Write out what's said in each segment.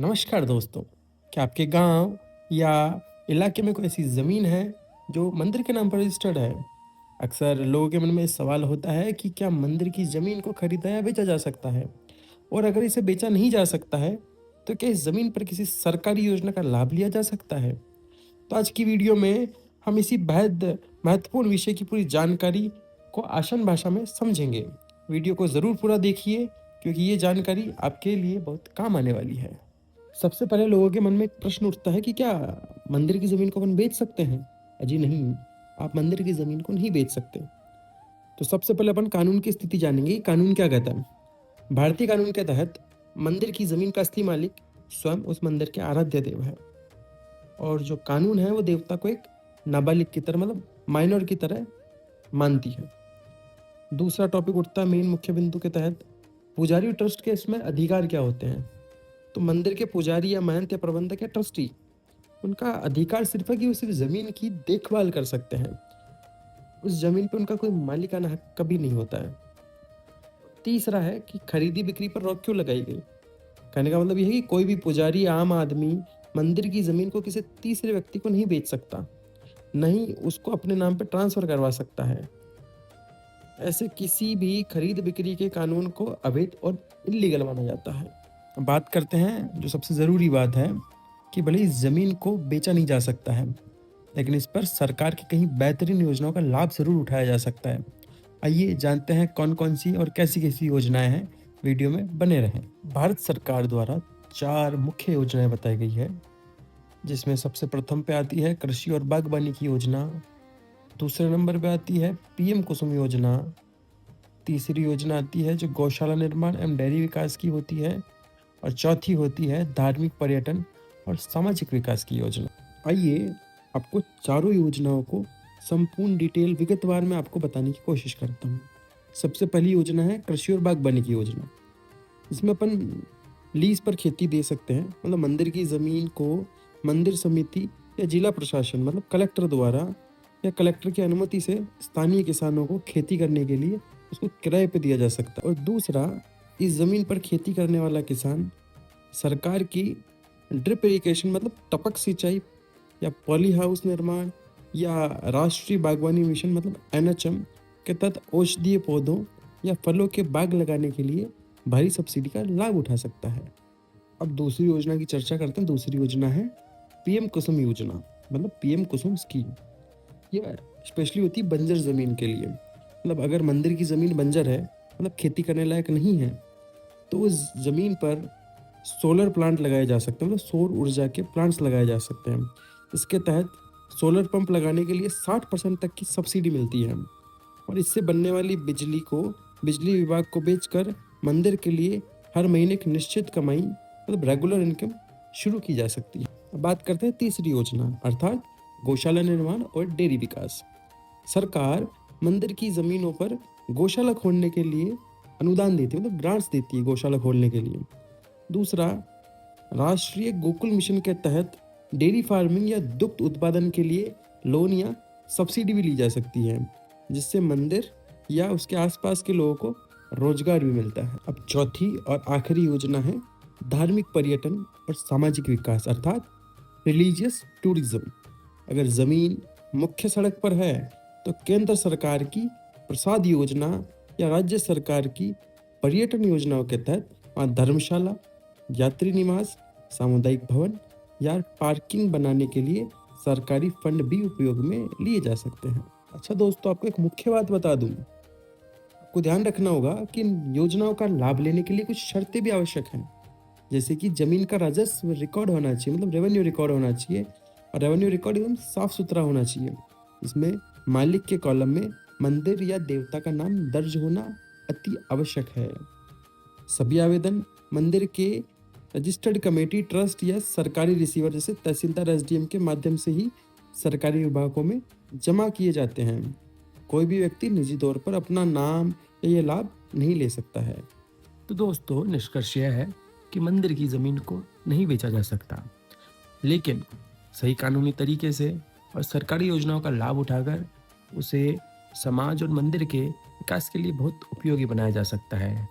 नमस्कार दोस्तों। क्या आपके गांव या इलाके में कोई ऐसी ज़मीन है जो मंदिर के नाम पर रजिस्टर्ड है? अक्सर लोगों के मन में सवाल होता है कि क्या मंदिर की ज़मीन को खरीदा या बेचा जा सकता है? और अगर इसे बेचा नहीं जा सकता है, तो क्या इस ज़मीन पर किसी सरकारी योजना का लाभ लिया जा सकता है? तो आज की वीडियो में हम इसी बेहद महत्वपूर्ण विषय की पूरी जानकारी को आसान भाषा में समझेंगे। वीडियो को ज़रूर पूरा देखिए, क्योंकि ये जानकारी आपके लिए बहुत काम आने वाली है। सबसे पहले लोगों के मन में एक प्रश्न उठता है कि क्या मंदिर की ज़मीन को अपन बेच सकते हैं? जी नहीं, आप मंदिर की ज़मीन को नहीं बेच सकते। तो सबसे पहले अपन कानून की स्थिति जानेंगे कि कानून क्या कहता है। भारतीय कानून के तहत मंदिर की ज़मीन का असली मालिक स्वयं उस मंदिर के आराध्य देव है, और जो कानून है वो देवता को एक नाबालिग की तरह, मतलब माइनर की तरह मानती है। दूसरा टॉपिक उठता है मेन मुख्य बिंदु के तहत, पुजारी ट्रस्ट के इसमें अधिकार क्या होते हैं? तो मंदिर के पुजारी या महंत या प्रबंधक या ट्रस्टी, उनका अधिकार सिर्फ है कि वो सिर्फ जमीन की देखभाल कर सकते हैं। उस जमीन पे उनका कोई मालिकाना हक कभी नहीं होता है। तीसरा है कि खरीदी बिक्री पर रोक क्यों लगाई गई। कहने का मतलब यह है कि कोई भी पुजारी, आम आदमी मंदिर की जमीन को किसी तीसरे व्यक्ति को नहीं बेच सकता, नहीं उसको अपने नाम पे ट्रांसफर करवा सकता है। ऐसे किसी भी खरीद बिक्री के कानून को अवैध और इलीगल माना जाता है। अब बात करते हैं जो सबसे ज़रूरी बात है, कि भले इस ज़मीन को बेचा नहीं जा सकता है, लेकिन इस पर सरकार की कहीं बेहतरीन योजनाओं का लाभ ज़रूर उठाया जा सकता है। आइए जानते हैं कौन कौन सी और कैसी कैसी योजनाएं हैं। वीडियो में बने रहें। भारत सरकार द्वारा 4 मुख्य योजनाएं बताई गई है, जिसमें सबसे प्रथम पे आती है कृषि और बागवानी की योजना। दूसरे नंबर पे आती है पीएम कुसुम योजना। तीसरी योजना आती है जो गौशाला निर्माण एवं डेयरी विकास की होती है। और चौथी होती है धार्मिक पर्यटन और सामाजिक विकास की योजना। आइए आपको चारों योजनाओं को संपूर्ण डिटेल विगतवार में आपको बताने की कोशिश करता हूँ। सबसे पहली योजना है कृषि और बागवानी की योजना। इसमें अपन लीज पर खेती दे सकते हैं, मतलब मंदिर की जमीन को मंदिर समिति या जिला प्रशासन, मतलब कलेक्टर द्वारा या कलेक्टर की अनुमति से स्थानीय किसानों को खेती करने के लिए उसको किराए पे दिया जा सकता है। और दूसरा, इस जमीन पर खेती करने वाला किसान सरकार की ड्रिप इरिगेशन, मतलब टपक सिंचाई या पॉली हाउस निर्माण या राष्ट्रीय बागवानी मिशन, मतलब एनएचएम के तहत औषधीय पौधों या फलों के बाग लगाने के लिए भारी सब्सिडी का लाभ उठा सकता है। अब दूसरी योजना की चर्चा करते हैं। दूसरी योजना है पीएम कुसुम योजना, मतलब पीएम कुसुम स्कीम। ये स्पेशली होती है बंजर जमीन के लिए। मतलब अगर मंदिर की जमीन बंजर है, मतलब खेती करने लायक नहीं है, तो उस जमीन पर सोलर प्लांट लगाए जा सकते हैं, मतलब सौर ऊर्जा के प्लांट्स लगाए जा सकते हैं। इसके तहत सोलर पंप लगाने के लिए 60% तक की सब्सिडी मिलती है, और इससे बनने वाली बिजली को बिजली विभाग को बेचकर मंदिर के लिए हर महीने एक निश्चित कमाई, मतलब रेगुलर इनकम शुरू की जा सकती है। अब बात करते हैं तीसरी योजना, अर्थात गौशाला निर्माण और डेयरी विकास। सरकार मंदिर की जमीनों पर गौशाला खोलने के लिए अनुदान देती है, मतलब ग्रांट्स देती है गौशाला खोलने के लिए। दूसरा, राष्ट्रीय गोकुल मिशन के तहत डेयरी फार्मिंग या दुग्ध उत्पादन के लिए लोन या सब्सिडी भी ली जा सकती है, जिससे मंदिर या उसके आसपास के लोगों को रोजगार भी मिलता है। अब चौथी और आखिरी योजना है धार्मिक पर्यटन और सामाजिक विकास, अर्थात रिलीजियस टूरिज्म। अगर जमीन मुख्य सड़क पर है, तो केंद्र सरकार की प्रसाद योजना या राज्य सरकार की पर्यटन योजनाओं के तहत वहाँ धर्मशाला, यात्री निवास, सामुदायिक भवन या पार्किंग बनाने के लिए सरकारी फंड भी उपयोग में लिए जा सकते हैं। अच्छा दोस्तों, आपको एक मुख्य बात बता दूं। आपको ध्यान रखना होगा कि इन योजनाओं का लाभ लेने के लिए कुछ शर्तें भी आवश्यक हैं, जैसे कि जमीन का राजस्व रिकॉर्ड होना चाहिए, मतलब रेवेन्यू रिकॉर्ड होना चाहिए, और रेवेन्यू रिकॉर्ड एकदम साफ सुथरा होना चाहिए। इसमें मालिक के कॉलम में मंदिर या देवता का नाम दर्ज होना अति आवश्यक है। सभी आवेदन मंदिर के रजिस्टर्ड कमेटी, ट्रस्ट या सरकारी रिसीवर जैसे तहसीलदार, एसडीएम के माध्यम से ही सरकारी विभागों में जमा किए जाते हैं। कोई भी व्यक्ति निजी तौर पर अपना नाम या ये लाभ नहीं ले सकता है। तो दोस्तों, निष्कर्ष यह है कि मंदिर की जमीन को नहीं बेचा जा सकता, लेकिन सही कानूनी तरीके से और सरकारी योजनाओं का लाभ उठाकर उसे समाज और मंदिर के विकास के लिए बहुत उपयोगी बनाया जा सकता है।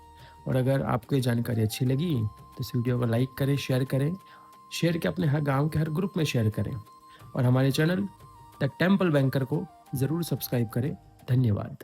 और अगर आपको ये जानकारी अच्छी लगी, तो इस वीडियो को लाइक करें, शेयर के अपने हर गाँव के हर ग्रुप में शेयर करें और हमारे चैनल द टेम्पल बैंकर को ज़रूर सब्सक्राइब करें। धन्यवाद।